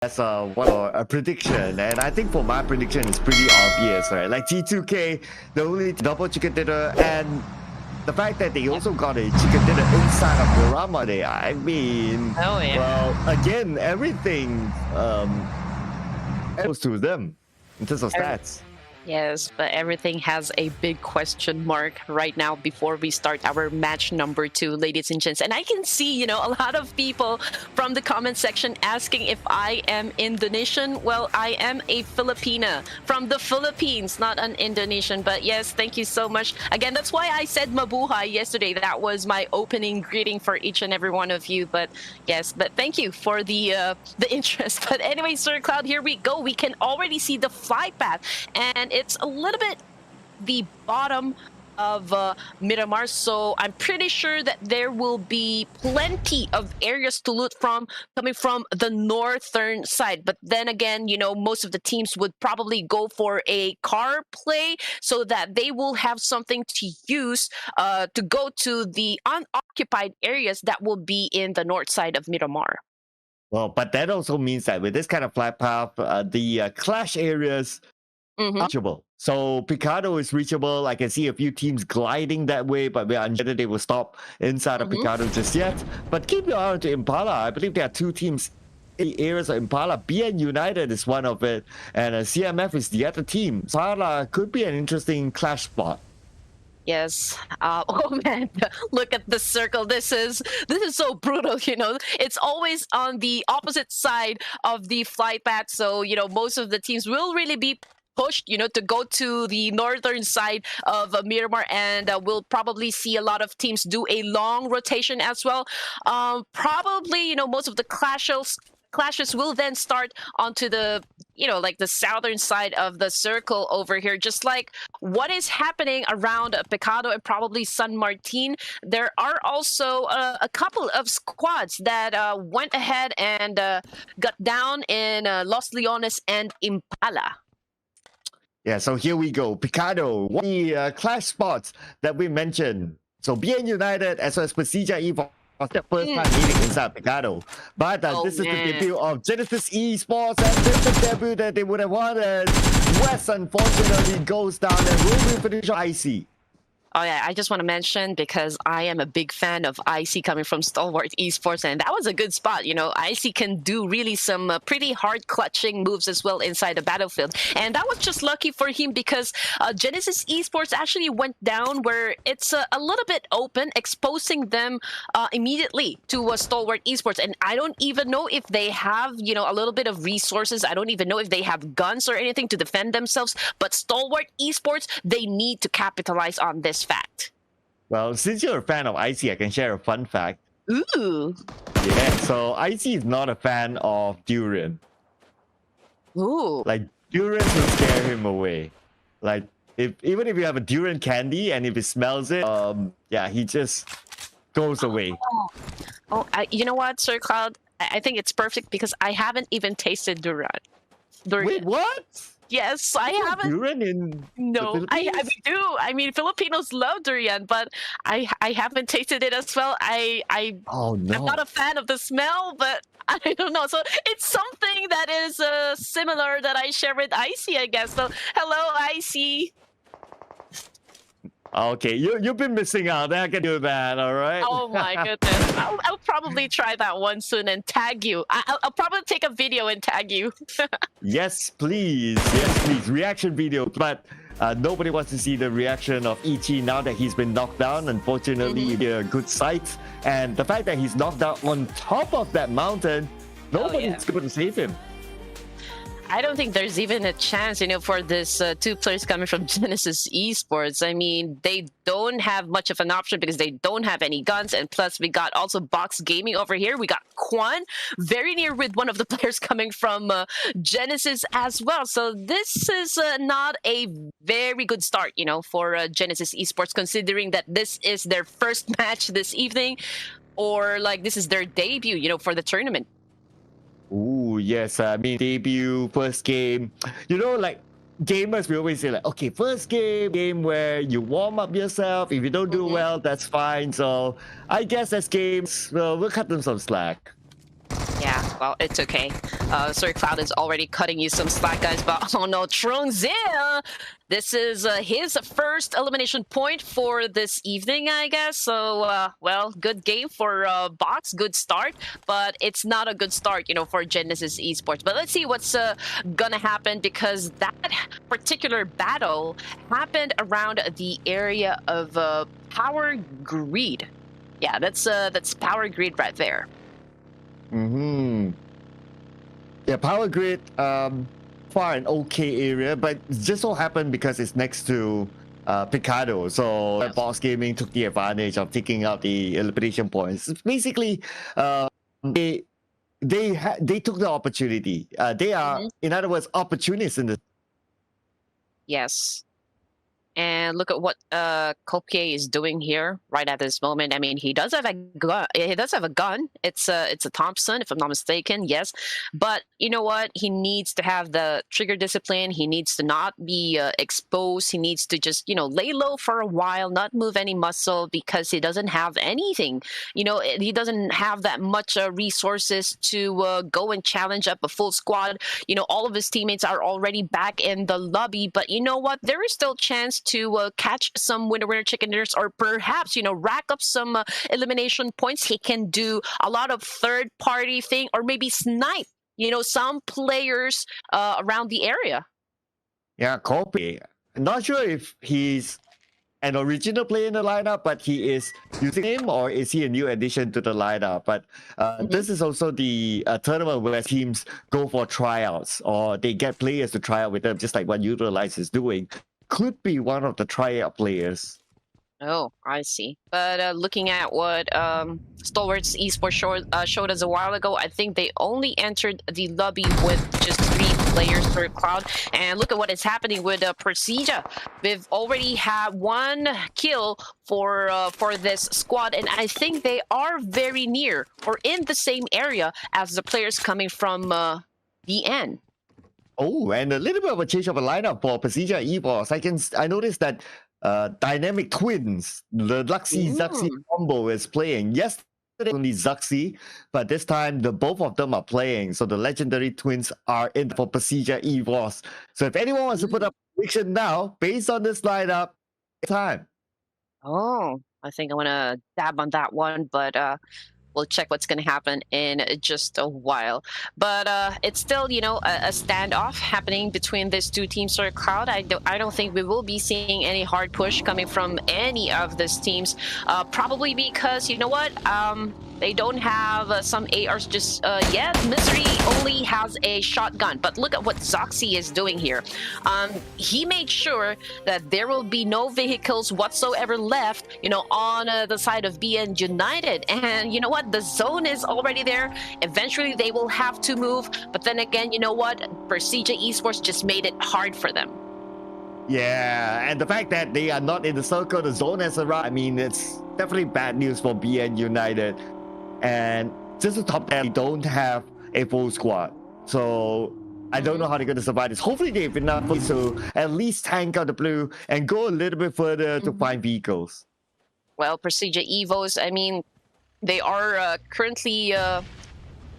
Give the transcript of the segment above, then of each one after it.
as a prediction, and I think for my prediction it's pretty obvious, right? Like G2K, the only double chicken dinner, and the fact that they also got a chicken dinner inside of Miramar there. I mean, well, again, everything goes to them in terms of stats. Yes, but everything has a big question mark right now before we start our match number 2, ladies and gents. And I can see, a lot of people from the comment section asking if I am Indonesian. Well, I am a Filipina from the Philippines, not an Indonesian. But yes, thank you so much. Again, that's why I said mabuhay yesterday. That was my opening greeting for each and every one of you. But yes, but thank you for the interest. But anyway, Sir Cloud, here we go. We can already see the flight path, and it's a little bit the bottom of Miramar, so I'm pretty sure that there will be plenty of areas to loot from coming from the northern side. But then again, most of the teams would probably go for a car play so that they will have something to use to go to the unoccupied areas that will be in the north side of Miramar. Well, but that also means that with this kind of flight path, the clash areas reachable. So Picado is reachable. I can see a few teams gliding that way, but we are unsure they will stop inside of Picado just yet. But keep your eye on to Impala. I believe there are 2 teams in the areas of Impala. BN United is one of it, and CMF is the other team. Impala could be an interesting clash spot. Yes. Oh man, look at the circle. This is so brutal. It's always on the opposite side of the flight path. So most of the teams will really be pushed, to go to the northern side of Miramar, and we'll probably see a lot of teams do a long rotation as well. Probably, most of the clashes will then start onto the like the southern side of the circle over here, just like what is happening around Picado and probably San Martin. There are also a couple of squads that went ahead and got down in Los Leones and Impala. Yeah, so here we go. Picado, one of the clash spots that we mentioned. So BN United as well as Pasija Evo, the first time meeting inside Picado. But this is the debut of Genesis Esports, and this is the debut that they would have wanted. West unfortunately goes down and will be finished on IC. Oh yeah, I just want to mention, because I am a big fan of IC coming from Stalwart Esports, and that was a good spot. IC can do really some pretty hard clutching moves as well inside the battlefield. And that was just lucky for him, because Genesis Esports actually went down where it's a little bit open, exposing them immediately to Stalwart Esports. And I don't even know if they have, a little bit of resources. I don't even know if they have guns or anything to defend themselves. But Stalwart Esports, they need to capitalize on this fact. Well, since you're a fan of IC, I can share a fun fact. Ooh. Yeah, so IC is not a fan of durian. Ooh. Like, durian will scare him away. Like, even if you have a durian candy and if he smells it, yeah, he just goes away. You know what, Sir Cloud? I think it's perfect because I haven't even tasted durian. Wait, what? Yes, I haven't. Durian in No, I do. I mean, Filipinos love durian, but I haven't tasted it as well. Oh no, I'm not a fan of the smell, but I don't know. So it's something that is similar that I share with IC, I guess. So hello, IC. Okay, you've been missing out. I can do that, all right? Oh my goodness. I'll probably try that one soon and tag you. I'll probably take a video and tag you. Yes, please. Yes, please. Reaction video. But nobody wants to see the reaction of Ichi now that he's been knocked down. Unfortunately, a good sight. And the fact that he's knocked down on top of that mountain, nobody's going to save him. I don't think there's even a chance, for this 2 players coming from Genesis Esports. I mean, they don't have much of an option because they don't have any guns. And plus, we got also Box Gaming over here. We got Quan very near with one of the players coming from Genesis as well. So this is not a very good start, for Genesis Esports, considering that this is their first match this evening, or like this is their debut, for the tournament. Ooh, yes. I mean, debut, first game. Like gamers, we always say like, okay, first game where you warm up yourself. If you don't do well, that's fine. So I guess as games, well, we'll cut them some slack. Yeah. Well, it's okay. Sir Cloud is already cutting you some slack, guys. But oh no, Trongzia! This is his first elimination point for this evening, I guess. So, well, good game for Box, good start. But it's not a good start, you know, for Genesis Esports. But let's see what's gonna happen, because that particular battle happened around the area of Power Greed. Yeah, that's Power Grid right there. Yeah, Power Grid, far an okay area, but it just so happened because it's next to Picado, so Boss Gaming took the advantage of taking out the elimination points. Basically, they took the opportunity. They are, in other words, opportunists in the. Yes. And look at what Kopier is doing here right at this moment. I mean, he does have a gun. He does have a gun. It's a Thompson, if I'm not mistaken. Yes, but you know what? He needs to have the trigger discipline. He needs to not be exposed. He needs to just, you know, lay low for a while, not move any muscle, because he doesn't have anything. You know, he doesn't have that much resources to go and challenge up a full squad. You know, all of his teammates are already back in the lobby, but you know what? There is still chance to catch some winner chicken dinners, or perhaps, you know, rack up some elimination points. He can do a lot of third party thing, or maybe snipe, you know, some players around the area. Yeah, Kopier. Not sure if he's an original player in the lineup, but he is using him, or is he a new addition to the lineup? But this is also the tournament where teams go for tryouts, or they get players to try out with them, just like what Utilize is doing. Could be one of the tryout players. Oh, I see. But looking at what Stalwarts Esports showed us a while ago, I think they only entered the lobby with just 3 players per cloud. And look at what is happening with Persija. We've already had 1 kill for this squad, and I think they are very near or in the same area as the players coming from DN. Oh, and a little bit of a change of a lineup for Persija EVOS. I noticed that Dynamic Twins, the Luxy-Zuxi combo is playing. Yesterday only Zuxi, but this time the both of them are playing. So the legendary twins are in for Persija EVOS. So if anyone wants to put up a prediction now, based on this lineup, it's time. Oh, I think I want to dab on that one, but we'll check what's going to happen in just a while. But it's still, you know, a standoff happening between these 2 teams. Sir Cloud, I don't think we will be seeing any hard push coming from any of these teams. Probably because, you know what, they don't have some ARs just yet. Misery only has a shotgun. But look at what Zoxy is doing here. He made sure that there will be no vehicles whatsoever left, you know, on the side of BN United. And you know what? The zone is already there. Eventually, they will have to move. But then again, you know what? Persija Esports just made it hard for them. Yeah, and the fact that they are not in the circle, the zone has arrived. I mean, it's definitely bad news for BN United. And just to top that, they don't have a full squad. So I don't know how they're going to survive this. Hopefully they have enough to at least tank out the blue and go a little bit further to find vehicles. Well, Persija EVOs, I mean, they are currently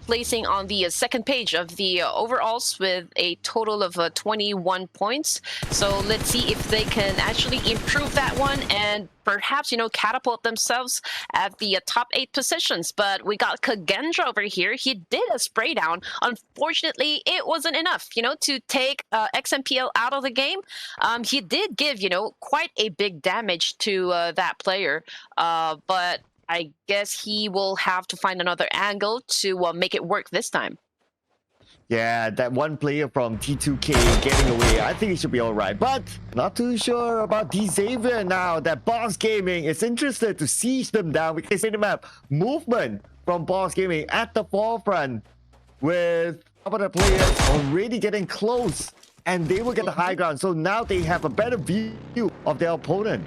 placing on the second page of the overalls with a total of 21 points. So let's see if they can actually improve that one and perhaps, you know, catapult themselves at the top 8 positions. But we got Kagendra over here. He did a spray down. Unfortunately, it wasn't enough, you know, to take XMPL out of the game. He did give, you know, quite a big damage to that player. But I guess he will have to find another angle to make it work this time. Yeah, that one player from T2K getting away, I think it should be all right. But not too sure about Xavier now. That Boss Gaming is interested to siege them down. We can see the map. Movement from Boss Gaming at the forefront with some of the players already getting close. And they will get the high ground. So now they have a better view of their opponent.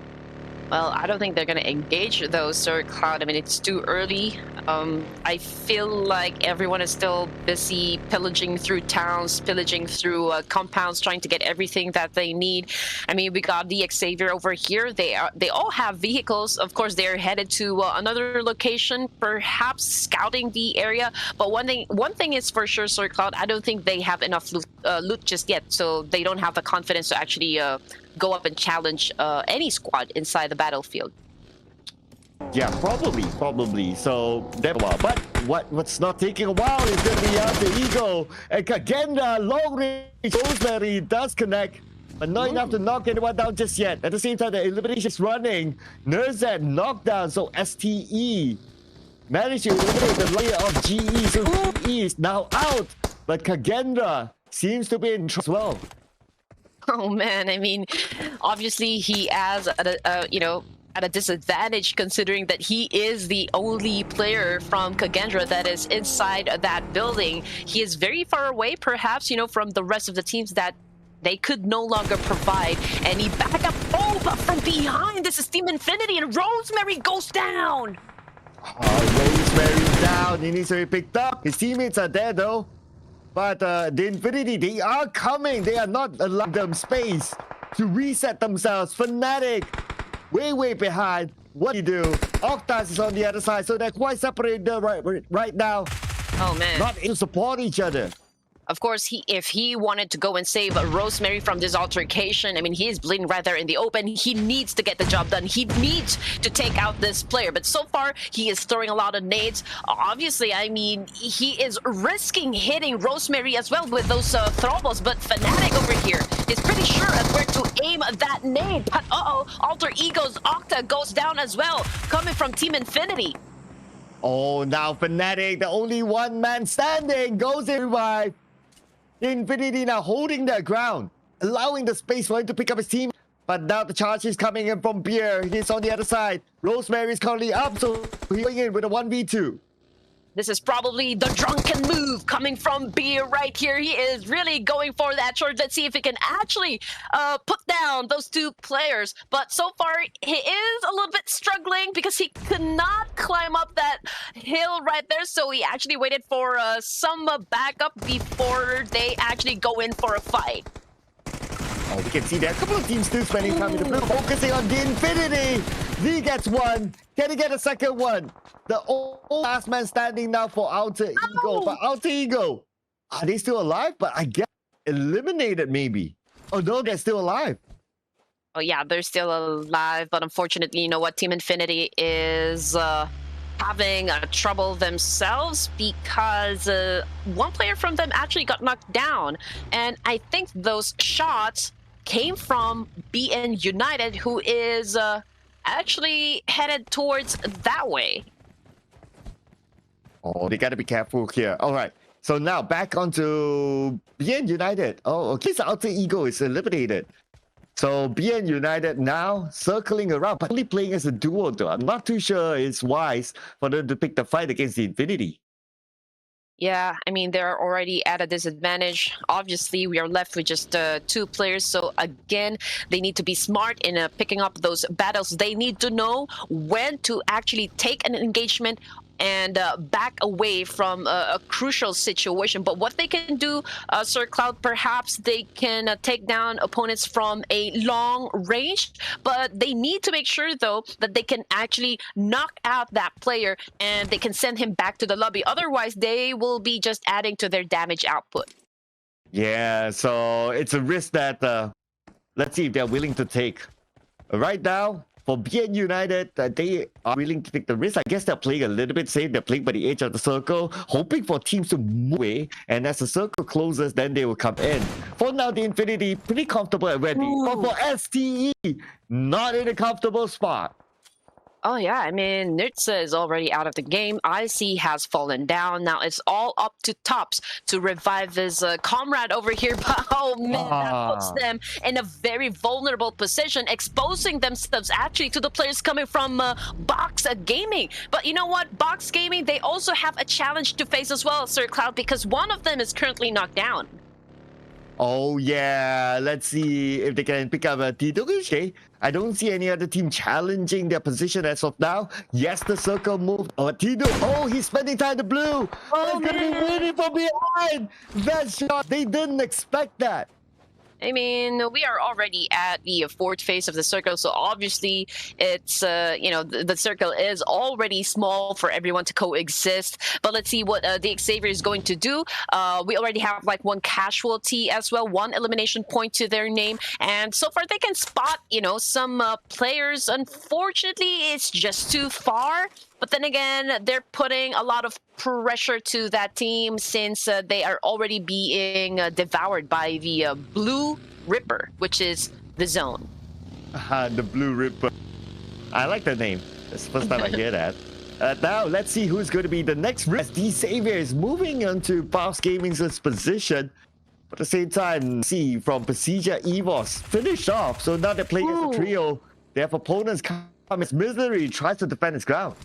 Well, I don't think they're going to engage those, Sir Cloud. I mean, it's too early. I feel like everyone is still busy pillaging through towns, pillaging through compounds, trying to get everything that they need. I mean, we got the Xavier over here. They all have vehicles. Of course, they're headed to another location, perhaps scouting the area. But one thing is for sure, Sir Cloud. I don't think they have enough loot just yet, so they don't have the confidence to actually go up and challenge any squad inside the battlefield. Yeah, probably. So that's a while. But what's not taking a while is going to be Alter Ego and Kagenda. Long range Rosemary does connect, but not enough to knock anyone down just yet. At the same time, the elimination is running. Nerzat knocked down, so STE managed to eliminate the layer of GE. So GE is now out, but Kagenda seems to be in trouble as well. Oh man, I mean, obviously he has at a disadvantage considering that he is the only player from Kagendra that is inside that building. He is very far away, perhaps, from the rest of the teams that they could no longer provide any backup. Oh, but from behind, this is Team Infinity, and Rosemary goes down. Rosemary's down. He needs to be picked up. His teammates are there though. But the Infinity, they are coming. They are not allowing them space to reset themselves. Fnatic, way behind. What do you do? Octas is on the other side, so they're quite separated right now. Oh man. Not able to support each other. Of course, if he wanted to go and save Rosemary from this altercation, I mean, he is bleeding right there in the open. He needs to get the job done. He needs to take out this player. But so far, he is throwing a lot of nades. Obviously, I mean, he is risking hitting Rosemary as well with those throbos. But Fnatic over here is pretty sure at where to aim that nade. But Alter Ego's Octa goes down as well, coming from Team Infinity. Oh, now Fnatic, the only one man standing, goes in revive. Infinity now holding their ground, allowing the space for him to pick up his team. But now the charge is coming in from Beer. He's on the other side. Rosemary is currently up, so he's going in with a 1v2. This is probably the drunken move coming from Beer right here. He is really going for that charge. Let's see if he can actually put down those two players. But so far, he is a little bit struggling because he could not climb up that hill right there. So he actually waited for some backup before they actually go in for a fight. Oh, we can see there are a couple of teams still spending time in the blue, focusing on the Infinity. Z gets one. Can he get a second one? The last man standing now for Alter Ego. But Alter Ego, are they still alive? But I guess eliminated maybe. Oh no, they're still alive. Oh yeah, they're still alive. But unfortunately, you know what? Team Infinity is having trouble themselves because one player from them actually got knocked down. And I think those shots came from BN United, who is actually headed towards that way. Oh, they got to be careful here. All right. So now back onto BN United. Oh, okay. So Alter Ego is eliminated. So BN United now circling around, but only playing as a duo though. I'm not too sure it's wise for them to pick the fight against the Infinity. Yeah, I mean, they're already at a disadvantage. Obviously, we are left with just two players. So again, they need to be smart in picking up those battles. They need to know when to actually take an engagement and back away from a crucial situation. But what they can do, Sir Cloud, perhaps they can take down opponents from a long range, but they need to make sure, though, that they can actually knock out that player and they can send him back to the lobby. Otherwise, they will be just adding to their damage output. Yeah, so it's a risk that, let's see if they're willing to take. Right now, for BN United, they are willing to take the risk. I guess they're playing a little bit safe. They're playing by the edge of the circle, hoping for teams to move away. And as the circle closes, then they will come in. For now, the Infinity, pretty comfortable at ready. But for STE, not in a comfortable spot. Oh yeah, I mean, Nitsa is already out of the game. IC has fallen down. Now it's all up to Tops to revive his comrade over here. But oh man, that puts them in a very vulnerable position, exposing themselves actually to the players coming from Box Gaming. But you know what? Box Gaming, they also have a challenge to face as well, Sir Cloud, because one of them is currently knocked down. Oh yeah, let's see if they can pick up a T2K. I don't see any other team challenging their position as of now. Yes, the circle moved. Oh, T2. Oh, he's spending time the blue. Oh, That's gonna be waiting from behind. That shot, they didn't expect that. I mean, we are already at the fourth phase of the circle, so obviously it's, the circle is already small for everyone to coexist. But let's see what the Xavier is going to do. We already have like one casualty as well, one elimination point to their name. And so far they can spot, some players. Unfortunately, it's just too far. But then again, they're putting a lot of pressure to that team since they are already being devoured by the Blue Ripper, which is the zone. The Blue Ripper. I like the name. It's the first time I hear that. Now, let's see who's going to be the next risk. D Xavier is moving onto Boss Gaming's position. But at the same time, see from Pasija Evos finished off. So now they're playing as a trio. They have opponents come as Misery tries to defend his ground.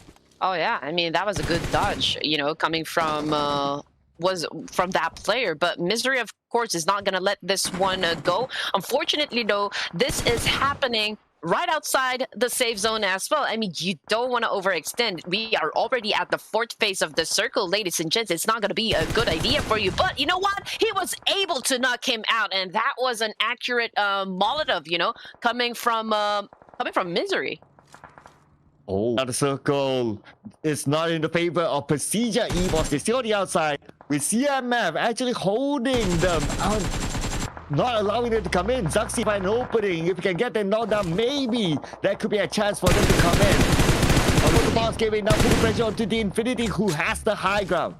Oh yeah, I mean that was a good dodge, coming from that player. But Misery, of course, is not gonna let this one go. Unfortunately, though, this is happening right outside the safe zone as well. I mean, you don't want to overextend. We are already at the fourth phase of the circle, ladies and gents. It's not going to be a good idea for you. But you know what? He was able to knock him out, and that was an accurate Molotov, coming from Misery. Oh, now the circle is not in the favor of Pasija Evos. They're still on the outside with CMF actually holding them out, not allowing them to come in. Zaxi find an opening. If you can get them knocked down, maybe there could be a chance for them to come in. Although the boss giving now putting pressure onto the Infinity, who has the high ground.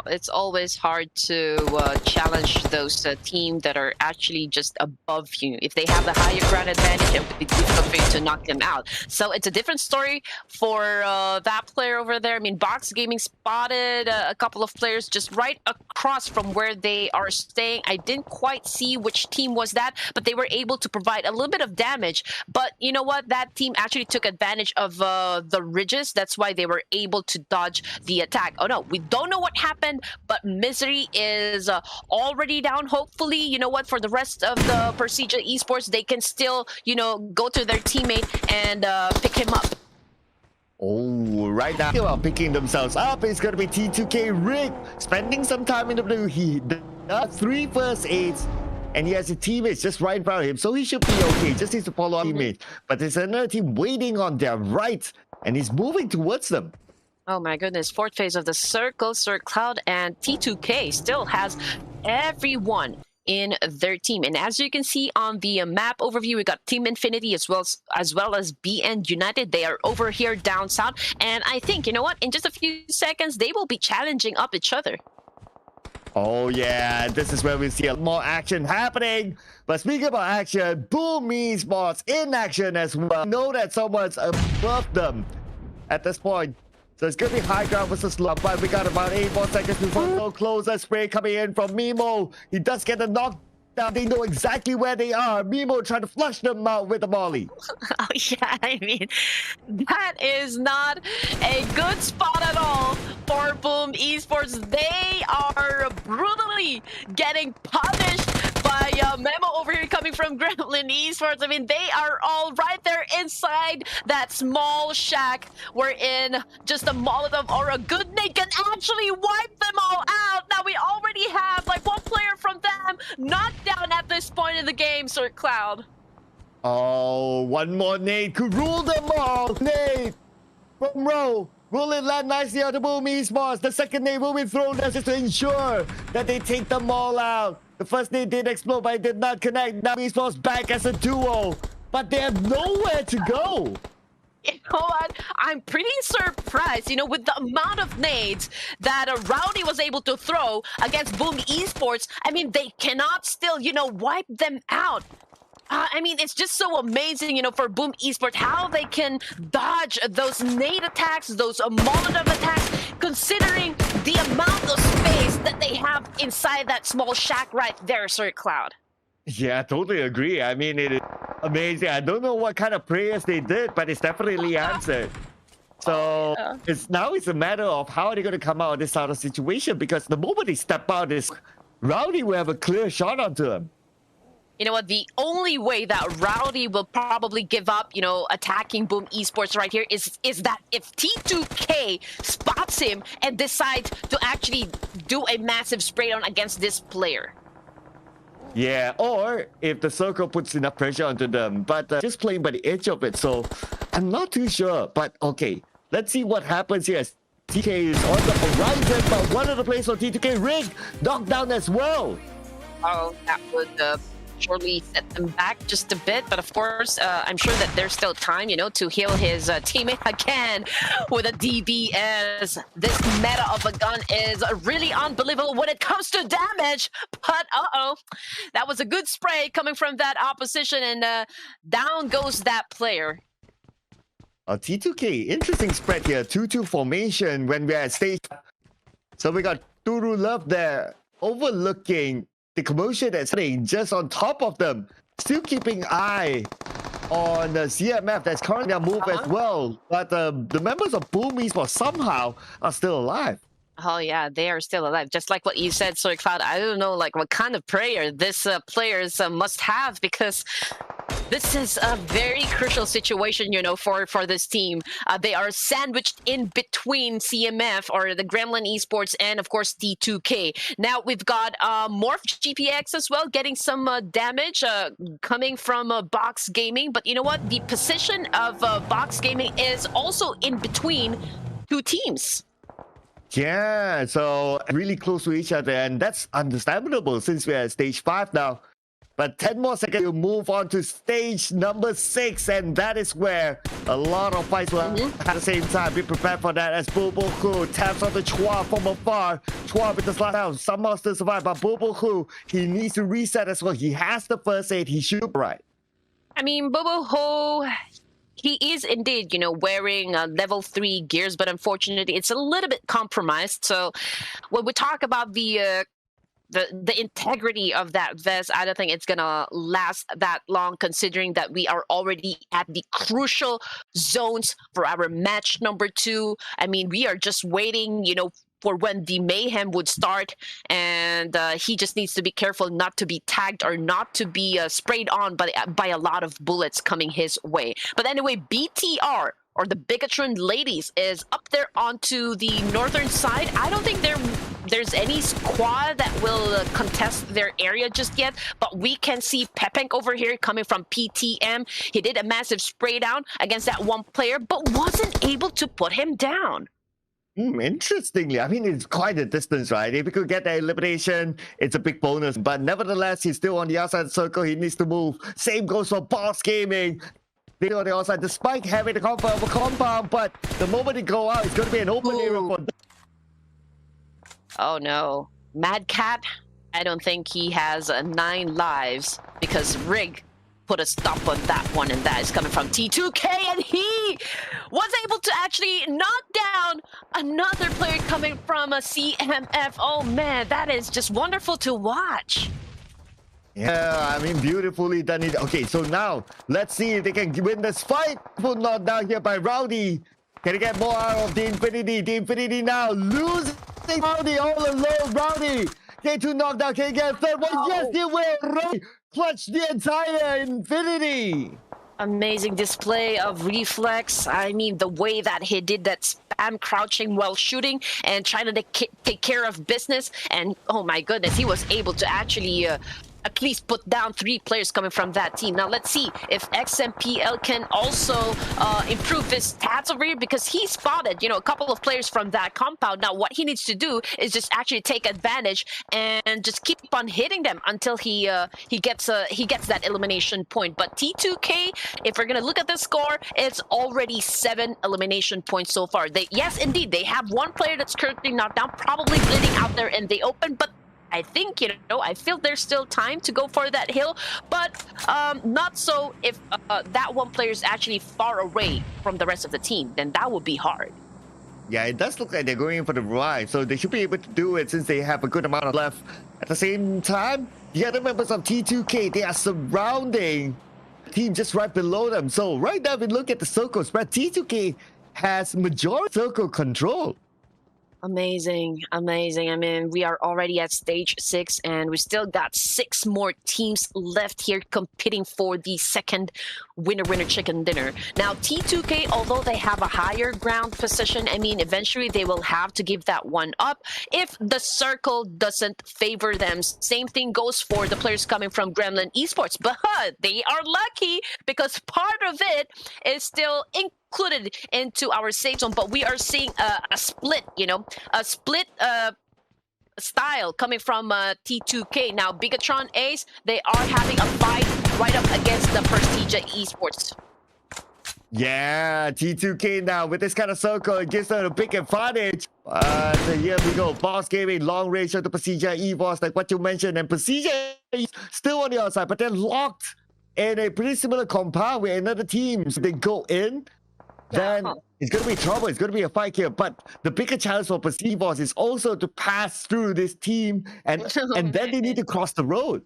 It's always hard to challenge those teams that are actually just above you. If they have the higher ground advantage, it would be difficult for you to knock them out. So it's a different story for that player over there. I mean, Box Gaming spotted a couple of players just right across from where they are staying. I didn't quite see which team was that, but they were able to provide a little bit of damage. But you know what? That team actually took advantage of the ridges. That's why they were able to dodge the attack. Oh no, we don't know what happened. But Misery is already down. Hopefully, you know what, for the rest of the Persija Esports, they can still, go to their teammate and pick him up. Oh, right now, they are picking themselves up. It's going to be T2K Rick spending some time in the blue. He does 3 first aids, and he has a teammate just right in front of him, so he should be okay. Just needs to follow up teammate. But there's another team waiting on their right, and he's moving towards them. Oh my goodness, fourth phase of the circle, Sir Cloud and T2K still has everyone in their team. And as you can see on the map overview, we got Team Infinity as well as BN United. They are over here down south. And I think, you know what, in just a few seconds, they will be challenging up each other. Oh yeah, this is where we see a lot more action happening. But speaking about action, Boom Esports in action as well. Know that someone's above them at this point. So it's going to be high ground versus low, but we got about 8 more seconds before no closer spray coming in from Mimo. He does get a knockdown. They know exactly where they are. Mimo trying to flush them out with the molly. Oh yeah, I mean, that is not a good spot at all for Boom Esports. They are brutally getting punished by Memo over here coming from Gremlin Esports. I mean, they are all right there inside that small shack wherein just a Molotov or a good nade can actually wipe them all out. Now we already have like one player from them knocked down at this point in the game, Sir Cloud. Oh, one more nade could rule them all. Nade from Row. Will it land nicely on the Boom Esports? The second nade will be thrown just to ensure that they take them all out. The first nade did explode, but it did not connect. Now Esports back as a duo, but they have nowhere to go. You know what? I'm pretty surprised, with the amount of nades that Rowdy was able to throw against Boom Esports. I mean, they cannot still, wipe them out. I mean, it's just so amazing, for Boom Esports, how they can dodge those nade attacks, those Molotov attacks, considering the amount of space that they have inside that small shack right there, Sir Cloud. Yeah, I totally agree. I mean, it is amazing. I don't know what kind of prayers they did, but it's definitely answered. So it's a matter of how are they going to come out of this sort of situation, because the moment they step out, Rowdy will have a clear shot onto him. You know what? The only way that Rowdy will probably give up, attacking Boom Esports right here is that if T2K spots him and decides to actually do a massive spray down against this player. Yeah, or if the circle puts enough pressure onto them, but just playing by the edge of it. So I'm not too sure. But okay, let's see what happens here. TK is on the horizon, but one of the players on T2K rig knocked down as well. Oh, that would surely set them back just a bit, but of course I'm sure that there's still time to heal his teammate again with a DB, as this meta of a gun is really unbelievable when it comes to damage. But that was a good spray coming from that opposition, and down goes that player. T2K, interesting spread here. 2-2 formation when we're at stage. So we got Turu Love there overlooking the commotion that's happening just on top of them. Still keeping eye on the CMF that's currently on move as well. But the members of Boom Esports somehow are still alive. Oh yeah, they are still alive. Just like what you said, Soy Cloud. I don't know what kind of prayer this players must have, because this is a very crucial situation, for this team. They are sandwiched in between CMF or the Gremlin Esports and, of course, T2K. Now we've got Morph GPX as well, getting some damage coming from Box Gaming. But you know what? The position of Box Gaming is also in between two teams. Yeah, so really close to each other, and that's understandable since we're at stage 5 now. But 10 more seconds, we'll move on to stage number 6, and that is where a lot of fights will happen at the same time. Be prepared for that as Boboku taps on the Chua from afar. Chua with the slide down, somehow still survive, but Boboku, he needs to reset as well. He has the first aid, he should be right. I mean, Boboku, he is indeed, wearing level 3 gears, but unfortunately, it's a little bit compromised. So when we talk about the integrity of that vest, I don't think it's gonna last that long, considering that we are already at the crucial zones for our match number 2. I mean, we are just waiting, for when the mayhem would start, and he just needs to be careful not to be tagged or not to be sprayed on by a lot of bullets coming his way. But anyway, BTR, or the Bigatron ladies, is up there onto the northern side. I don't think there's any squad that will contest their area just yet, but we can see Pepenk over here coming from PTM. He did a massive spray down against that one player, but wasn't able to put him down. Interestingly, I mean, it's quite a distance, right? If he could get the elimination, it's a big bonus. But nevertheless, he's still on the outside of the circle. He needs to move. Same goes for Boss Gaming. They on the outside, despite having the comfort of a compound, but the moment they go out, it's going to be an open area for them. Oh no. Mad Cat, I don't think he has 9 lives, because Rig put a stop on that one, and that is coming from T2K, and he was able to actually knock down another player coming from a CMF. Oh man, that is just wonderful to watch. Yeah, I mean, beautifully done it. Okay, so now let's see if they can win this fight. Put knocked down here by Rowdy. Can he get more out of the Infinity? The Infinity now losing Rowdy all alone. Rowdy, K2 knockdown. Can he get a third one? Yes, he will. Rowdy clutch the entire Infinity. Amazing display of reflex. I mean, the way that he did that spam crouching while shooting and trying to take care of business. And oh my goodness, he was able to actually at least put down 3 players coming from that team. Now let's see if XMPL can also improve his stats over here, because he spotted, a couple of players from that compound. Now what he needs to do is just actually take advantage and just keep on hitting them until he gets that elimination point. But T2K, if we're gonna look at the score, it's already 7 elimination points so far. Yes, indeed, they have 1 player that's currently knocked down, probably bleeding out there in the open, but I think, I feel there's still time to go for that hill, but not so if that one player is actually far away from the rest of the team. Then that would be hard. Yeah, it does look like they're going in for the revive, so they should be able to do it since they have a good amount of left. At the same time, the other members of T2K, they are surrounding the team just right below them. So right now, if we look at the circle spread, T2K has majority circle control. Amazing, amazing. I mean, we are already at stage 6, and we still got 6 more teams left here competing for the second winner chicken dinner. Now, T2K, although they have a higher ground position, I mean, eventually they will have to give that one up if the circle doesn't favor them. Same thing goes for the players coming from Gremlin Esports, but they are lucky because part of it is still included into our safe zone, but we are seeing a split, a split style coming from T2K. Now, Bigatron Ace, they are having a fight right up against the Prestige Esports. Yeah, T2K now with this kind of circle, it gives them a big advantage. So here we go. Boss Gaming, long range to Prestige Esports, like what you mentioned, and Prestige is still on the outside, but they're locked in a pretty similar compound with another team. So they go in, then it's going to be trouble. It's going to be a fight here. But the bigger challenge for Prestige is also to pass through this team, and then they need to cross the road.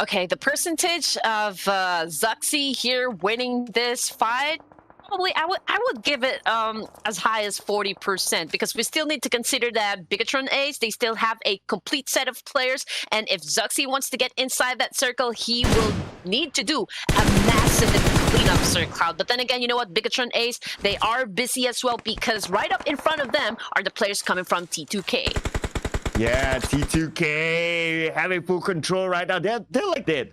Okay, the percentage of Zuxi here winning this fight, probably I would give it as high as 40%, because we still need to consider that Bigatron Ace, they still have a complete set of players, and if Zuxi wants to get inside that circle, he will need to do a massive cleanup, Sir Cloud. But then again, you know what, Bigatron Ace, they are busy as well, because right up in front of them are the players coming from T2K. Yeah, T2K having full control right now. They're like that.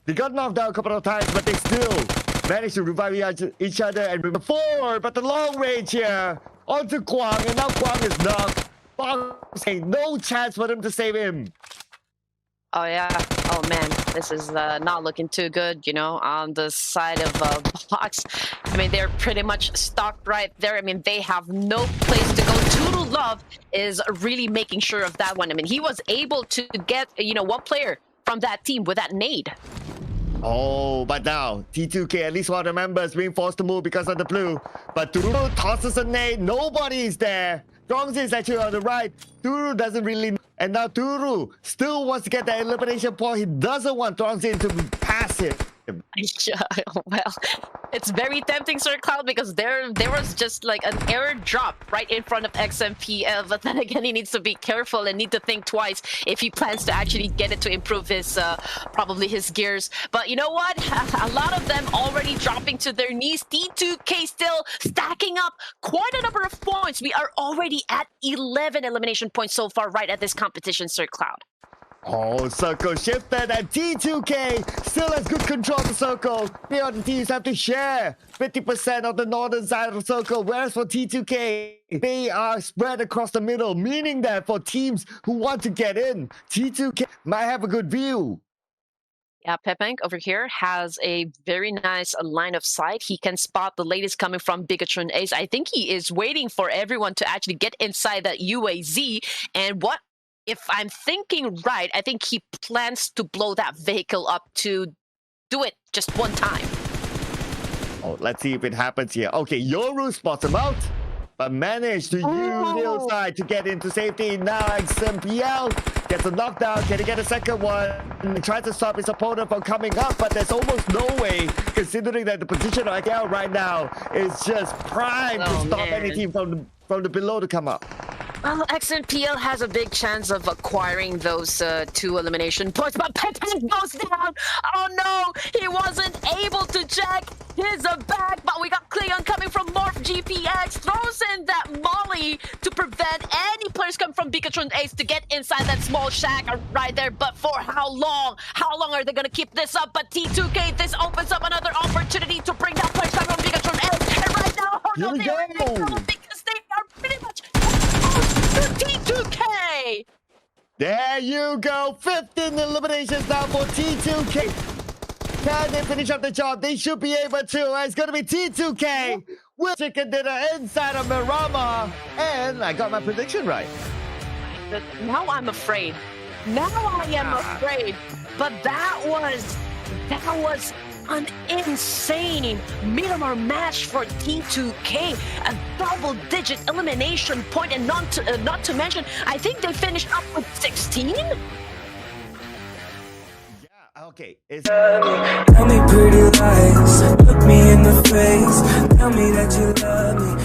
They got knocked down a couple of times, but they still managed to revive each other and move forward. But the long range here onto Kwang, and now Kwang is knocked. Kwang saying no chance for them to save him. Oh yeah. Oh man, this is not looking too good, on the side of Box. I mean, they're pretty much stuck right there. I mean, they have no place to go. Toodle Love is really making sure of that one. I mean, he was able to get, one player from that team with that nade. Oh, but now T2K, at least one of the members being forced to move because of the blue. But Turu tosses a nade. Nobody is there. Strongzy is actually on the right. Turu doesn't really know. And now Turu still wants to get that elimination point. He doesn't want Strongzy to pass it. Well, it's very tempting, Sir Cloud, because there was just like an error drop right in front of XMPL. But then again, he needs to be careful and need to think twice if he plans to actually get it to improve his probably his gears. But you know what? A lot of them already dropping to their knees. T2K still stacking up quite a number of points. We are already at 11 elimination points so far right at this competition, Sir Cloud. Oh, circle shifted, and T2K still has good control of the circle. The other teams have to share 50% of the northern side of the circle, whereas for T2K, they are spread across the middle, meaning that for teams who want to get in, T2K might have a good view. Yeah, Pepank over here has a very nice line of sight. He can spot the latest coming from Bigatron Ace. I think he is waiting for everyone to actually get inside that UAZ, and what if I'm thinking right, I think he plans to blow that vehicle up to do it just one time. Oh, let's see if it happens here. Okay, Yoru spots him out, but managed to use the outside to get into safety. Now XMPL gets a knockdown. Can he get a second one? And tries to stop his opponent from coming up, but there's almost no way, considering that the position of XL right now is just prime to stop any team from the below to come up. Well, XMPL has a big chance of acquiring those 2 elimination points, but Pepank goes down. Oh no, he wasn't able to check his back, but we got Cleon coming from Morph GPX, throws in that molly to prevent any players coming from Bigatron Ace to get inside that small shack right there. But for how long? How long are they going to keep this up? But T2K, this opens up another opportunity to bring that players coming from Bigatron Ace. And right now, oh no, they are in trouble because they are pretty much T2K! There you go. 15 eliminations now for T2K. Can they finish up the job? They should be able to. It's going to be T2K with chicken dinner inside of Miramar. And I got my prediction right. Now I'm afraid. Now I am afraid. But that was an insane Miramar match for T2K, a double-digit elimination point, and not to mention, I think they finished up with 16. Yeah, okay. Tell me pretty lies, look me in the face, tell me that you love me.